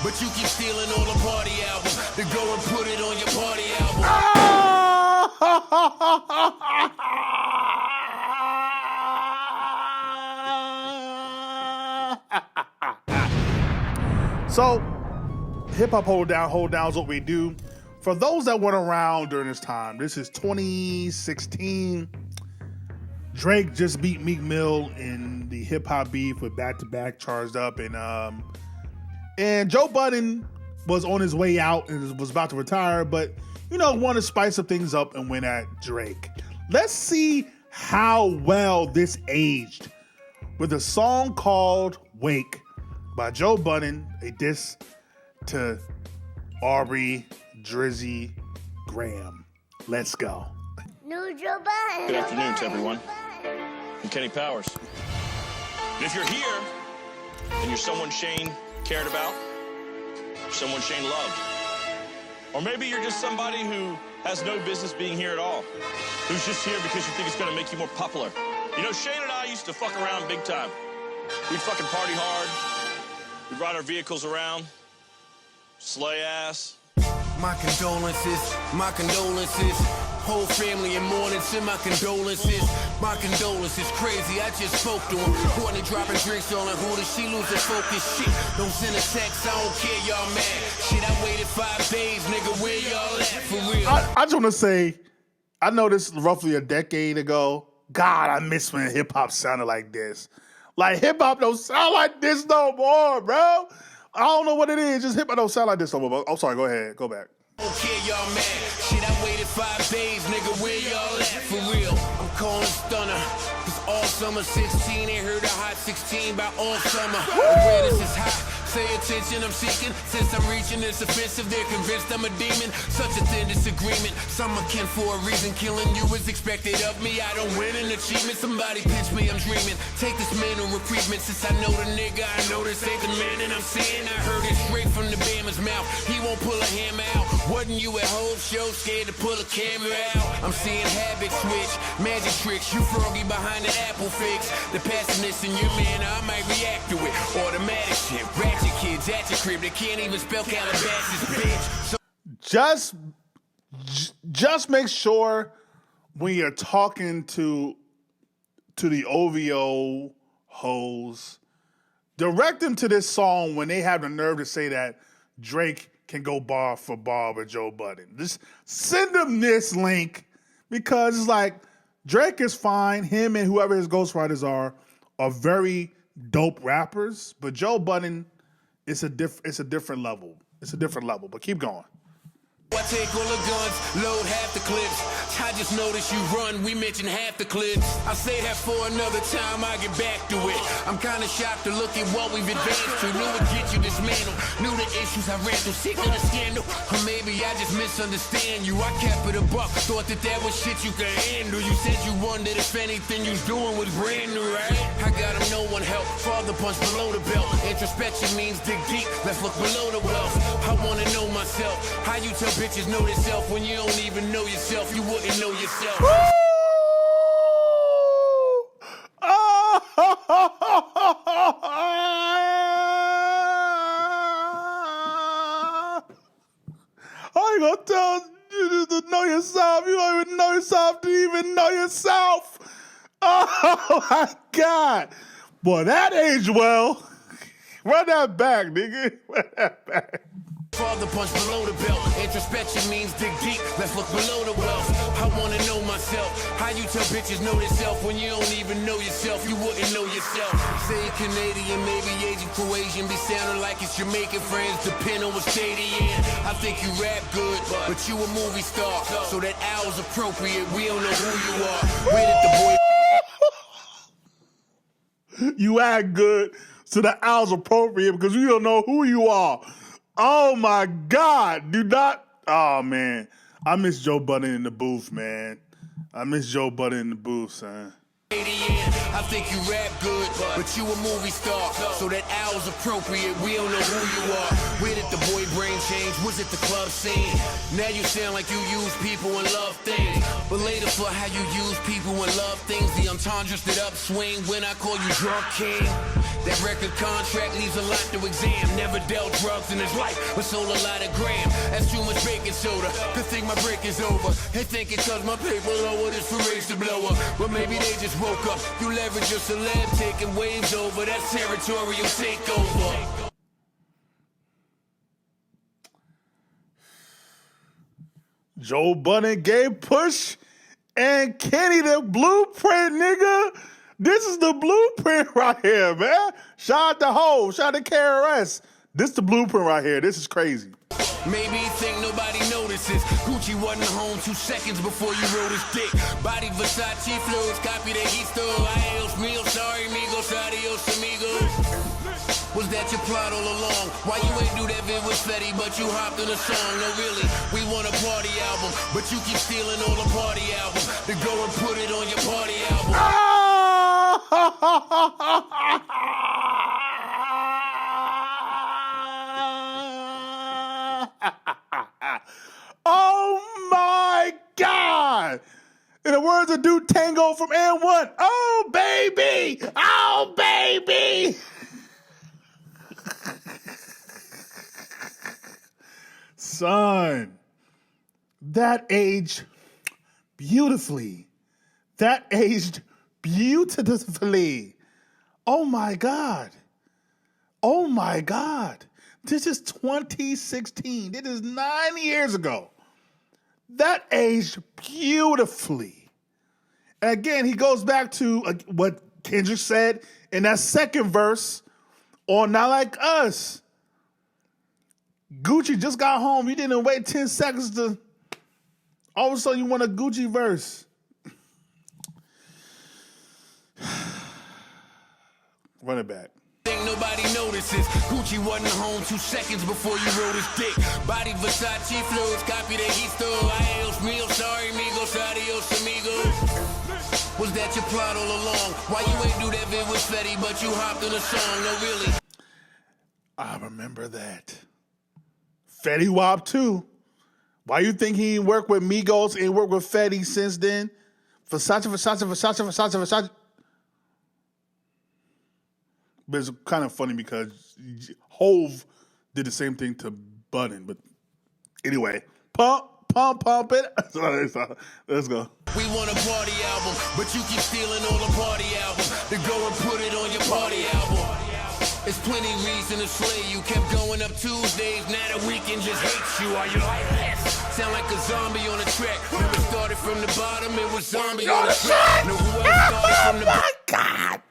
but you keep stealing all the party albums to go and put it on your party album. So, hip-hop hold down is what we do. For those that weren't around during this time, this is 2016. Drake just beat Meek Mill in the hip-hop beef with back-to-back Charged Up. And Joe Budden was on his way out and was about to retire, but, wanted to spice up things up and went at Drake. Let's see how well this aged with a song called Wake by Joe Budden, a diss to Aubrey, Drizzy, Graham. Let's go. New Joe Budden. Good afternoon to everyone. I'm Kenny Powers. And if you're here and you're someone Shane cared about, someone Shane loved, or maybe you're just somebody who has no business being here at all, who's just here because you think it's going to make you more popular. Shane and I used to fuck around big time. We'd fucking party hard. We'd ride our vehicles around, slay ass. My condolences, my condolences. Whole family in mourning, send my condolences. My condolences, crazy, I just spoke to him. Courtney dropping drinks on her, who does she lose her focus? Shit, don't send a text, I don't care, y'all mad. Shit, I waited 5 days, nigga, where y'all at, for real? I just want to say, I know this roughly a decade ago. God, I miss when hip-hop sounded like this. Like, hip-hop don't sound like this no more, bro. I don't know what it is, just hip-hop don't sound like this no more. I'm sorry, go ahead, go back. Okay, y'all mad. Shit, I waited 5 days, nigga, where y'all at, for real? I'm calling Stunner, cause all summer 16 ain't heard a hot 16 by all summer. Awareness is high, say attention I'm seeking. Since I'm reaching this offensive, they're convinced I'm a demon. Such a thin disagreement, some akin for a reason. Killing you is expected of me, I don't win an achievement. Somebody pinch me, I'm dreaming. Take this mental reprievement, since I know the nigga, I know this ain't the man. And I'm saying I heard it straight from the Bama's mouth. He won't pull a hammer out. Wasn't you at Hope Show scared to pull a camera out? I'm seeing habits switch, magic tricks. You froggy behind the apple fix. The passionate in your man, I might react to it. Automatic shit, ratchet kids at your crib. They can't even spell Calabasas, bitch. So just make sure when you're talking to the OVO hoes, direct them to this song when they have the nerve to say that Drake can go bar for bar with Joe Budden. Just send them this link because it's like Drake is fine. Him and whoever his ghostwriters are very dope rappers. But Joe Budden, it's a different level. It's a different level. But keep going. I take all the guns, load half the clips. I just noticed you run, we mentioned half the clips. I say that for another time, I get back to it. I'm kinda shocked to look at what we've advanced to. Knew it get you dismantled, knew the issues I ran through, sick of the scandal. Or maybe I just misunderstand you. I kept it a buck, thought that was shit you could handle. You said you wondered if anything you doing was brand new, right? I got him, no one help, father punch below the belt. Introspection means dig deep, let's look below the wealth. I wanna know myself, how you tell bitches know themselves when you don't even know yourself. You wouldn't know yourself. I ain't gonna tell you to know yourself. You don't even know yourself to even know yourself. Oh my God. Boy, that aged well. Run that back, nigga. Run that back. Father punch below the belt. Introspection means dig deep. Let's look below the wealth. I wanna know myself. How you tell bitches know themselves when you don't even know yourself? You wouldn't know yourself. Say Canadian, maybe Asian, Croatian. Be sounding like it's Jamaican friends. Depend on what state he in. I think you rap good, but you a movie star. So that owl's appropriate. We don't know who you are. Where did the boy? You act good, so the owl's appropriate because you don't know who you are. Oh my God, do not. Oh man, I miss Joe Budden in the booth, man. I miss Joe Budden in the booth, son. I think you rap good, but you a movie star, so that L's appropriate. We don't know who you are. Where did the boy brain change? Was it the club scene? Now you sound like you use people and love things, but later for how you use people and love things. The entendres that upswing when I call you drunk king. That record contract leaves a lot to exam. Never dealt drugs in his life, but sold a lot of gram. That's too much baking soda. Good thing my break is over. They think it cause my paper lower, this for race to blow up. But maybe they just woke up. You leverage your celeb, taking waves over. That's territorial takeover. Joe Budden gave Push and Kenny the blueprint, nigga. This is the blueprint right here, man. Shout out to Hov, shout out to KRS. This is the blueprint right here. This is crazy. Maybe you think nobody notices. Gucci wasn't home 2 seconds before you wrote his dick. Body Versace flows, copy that he stole. Adios mio, sorry amigos, adios amigos. Was that your plot all along? Why you ain't do that vid with Fetty, but you hopped in a song? No, really, we want a party album, but you keep stealing all the party albums to go and put it on your party album. Oh my God! In the words of Dude Tango from N1, oh baby! Oh baby! Son, that aged beautifully. That aged beautifully. Oh my God. Oh my God. This is 2016. It is 9 years ago. That aged beautifully. And again, he goes back to what Kendrick said in that second verse on Not Like Us. Gucci just got home. You didn't wait 10 seconds to... All of a sudden, you want a Gucci verse. Run it back. Think nobody notices. Gucci wasn't home 2 seconds before you wrote his dick. Body Versace flows, copy that he stole. Adios mio, sorry amigos, adios amigos. Was that your plot all along? Why you ain't do that vid with Fetty, but you hopped in a song? No, really. I remember that. Fetty Wap too. Why you think he ain't worked with Migos and worked with Fetty since then? Versace. But it's kind of funny because Hov did the same thing to Budden. But anyway, pump it. Let's go. We want a party album, but you keep stealing all the party albums to go and put it on your party album. There's plenty reason to slay you. Kept going up Tuesdays, now the weekend just hates you. Are you like this? Sound like a zombie on a track. When we started from the bottom, it was zombie on the track. No, who else started from the my God.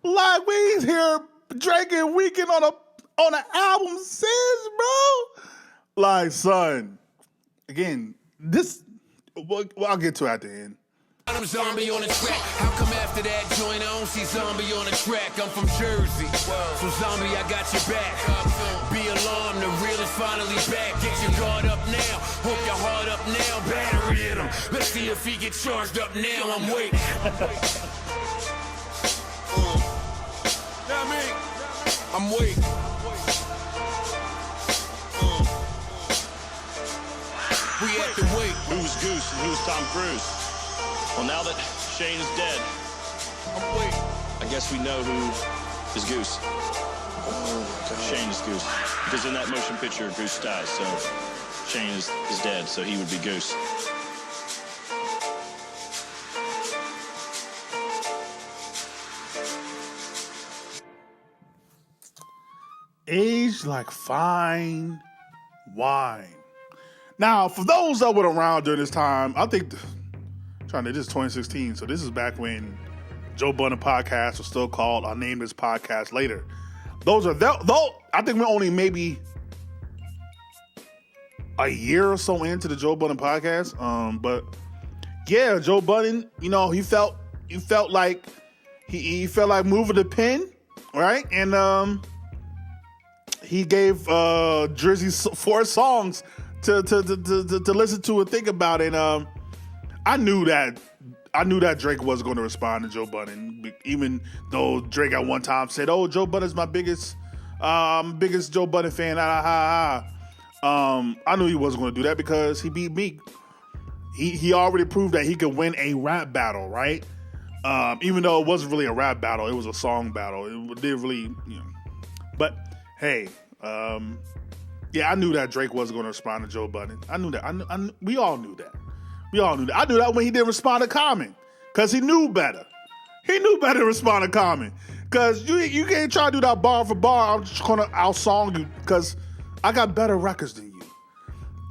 Like we here drinking weekend on an album since, bro. Like, son. Again, this well, I'll get to it at the end. I'm zombie on the track. How come after that joint I don't see zombie on the track? I'm from Jersey, so zombie, I got your back. Be alarmed, the real is finally back. Get your guard up now, hook your heart up now. Battery in him, let's see if he get charged up now. I'm waiting. I'm waiting. We have to wait. Who's Goose and who's Tom Cruise? Well, now that Shane is dead, I'm waiting. I guess we know who is Goose. Shane is Goose. Because in that motion picture, Goose dies, so Shane is dead, so he would be Goose. Aged like fine wine. Now, for those that were around during this time, I think, this is 2016, so this is back when Joe Budden podcast was still called I'll Name This Podcast Later. I think we're only maybe a year or so into the Joe Budden podcast. But yeah, Joe Budden, he felt like he felt like moving the pen, right? And he gave Drizzy 4 songs to listen to and think about. And I knew that I knew that Drake was going to respond to Joe Budden, even though Drake at one time said, "Oh, Joe Budden's my biggest Joe Budden fan." I knew he wasn't going to do that because he beat Meek. He already proved that he could win a rap battle, right? Even though it wasn't really a rap battle, it was a song battle. It didn't really, But hey, yeah, I knew that Drake wasn't going to respond to Joe Budden. I knew that. We all knew that. I knew that when he didn't respond to Common, because he knew better. He knew better to respond to Common, because you can't try to do that bar for bar. I'm just gonna outsong you because I got better records than you.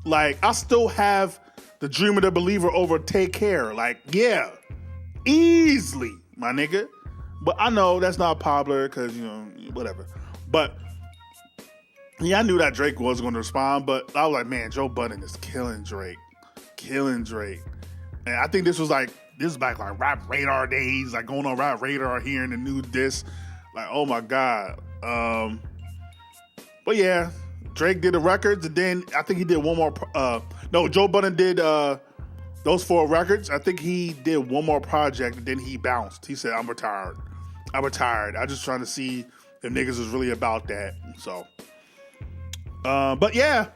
Like, I still have The Dreamer, the Believer over Take Care. Like, yeah, easily, my nigga. But I know that's not popular because, whatever. But yeah, I knew that Drake was going to respond, but I was like, man, Joe Budden is killing Drake. And I think this is back like Rap Radar days, like going on Rap Radar, hearing the new diss. Like, oh my God. But yeah, Drake did the records, and then I think he did one more. Joe Budden did those 4 records. I think he did one more project, and then he bounced. He said, I'm retired. I'm just trying to see if niggas is really about that. So, but yeah,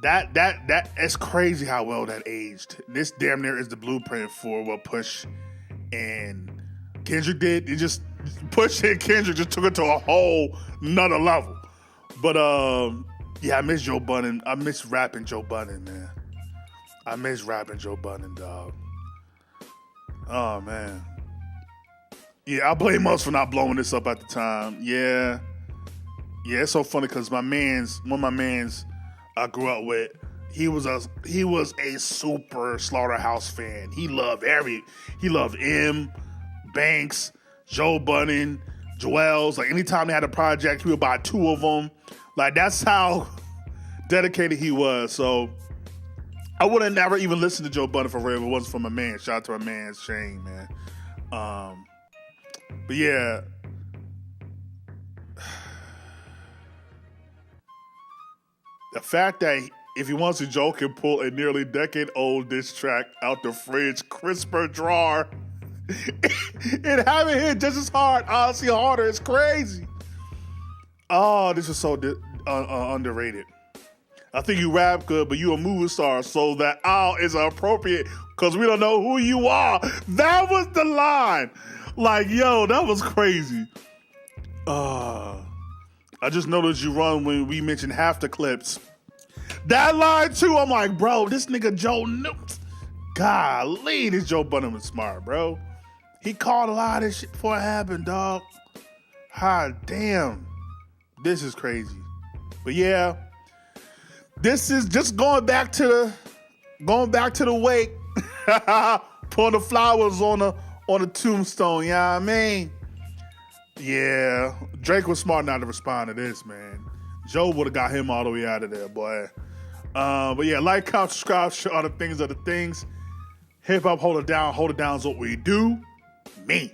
that it's crazy how well that aged. This damn near is the blueprint for what Push and Kendrick did. It just Push and Kendrick just took it to a whole nother level. But yeah, I miss Joe Budden. I miss rapping Joe Budden, man. I miss rapping Joe Budden, dog. Oh man. Yeah, I blame us for not blowing this up at the time. Yeah, it's so funny because one of my mans I grew up with, he was a super Slaughterhouse fan. He loved M, Banks, Joe Budden, Joel's. Like, anytime they had a project, he would buy 2 of them. Like, that's how dedicated he was. So I would have never even listened to Joe Budden for real if it wasn't for my man. Shout out to my man Shane, man. But yeah, the fact that if he wants to, Joe can pull a nearly decade-old diss track out the fridge, crisper drawer, and have it hit just as hard, honestly harder, it's crazy. Oh, this is so underrated. I think you rap good, but you a movie star, so that is appropriate because we don't know who you are. That was the line. Like, yo, that was crazy. I just noticed you run when we mentioned half the clips. That line too, I'm like, bro, this nigga Joe knew. Golly, this Joe Budden was smart, bro. He called a lot of this shit before it happened, dog. God damn. This is crazy. But yeah, this is just going back to the wake. Putting the flowers on the tombstone, you know what I mean? Yeah, Drake was smart not to respond to this, man. Joe would have got him all the way out of there, boy. But yeah, like, comment, subscribe, share all the things. Hip-hop, hold it down is what we do. Me.